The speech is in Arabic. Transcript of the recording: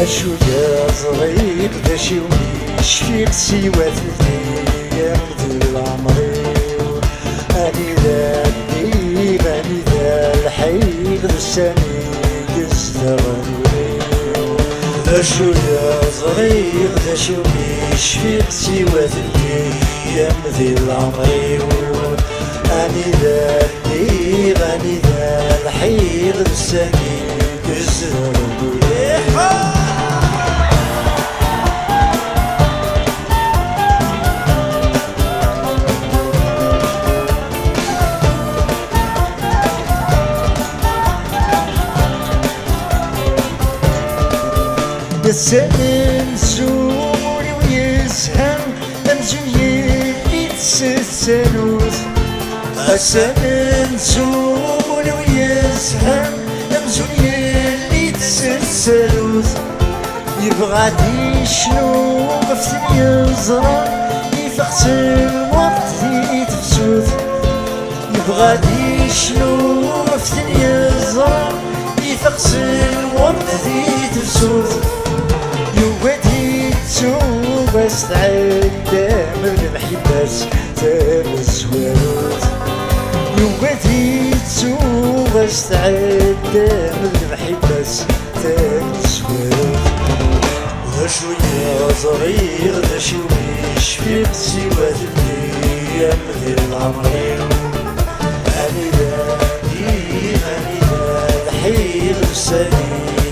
شوية صغير دا شي ويشفيق سوى الايام ديال العمري اني ذا الديب اني ذا الحيق لساني يزدغني شوية صغير دا شي ويشفيق سوى الايام ديال العمري اني ذا الديب اني ذا الحيق لساني يزدغني يسأل سوري ويسهم أمزوية يتسلسلوت أسأل سوري ويسهم أمزوية يتسلسلوت يبغى يشنو في يزرع يفقس الوقت يتفسوت يبغى يشنو في يزرع يفقس الوقت يتفسوت استعدى من المحبات تاب الزوارات يوماتي تسوغ استعدى من المحبات تاب الزوارات وشوية صغير دا شي ويشفيق سوى الايام ديال العمرين اني ذا الحيل لساني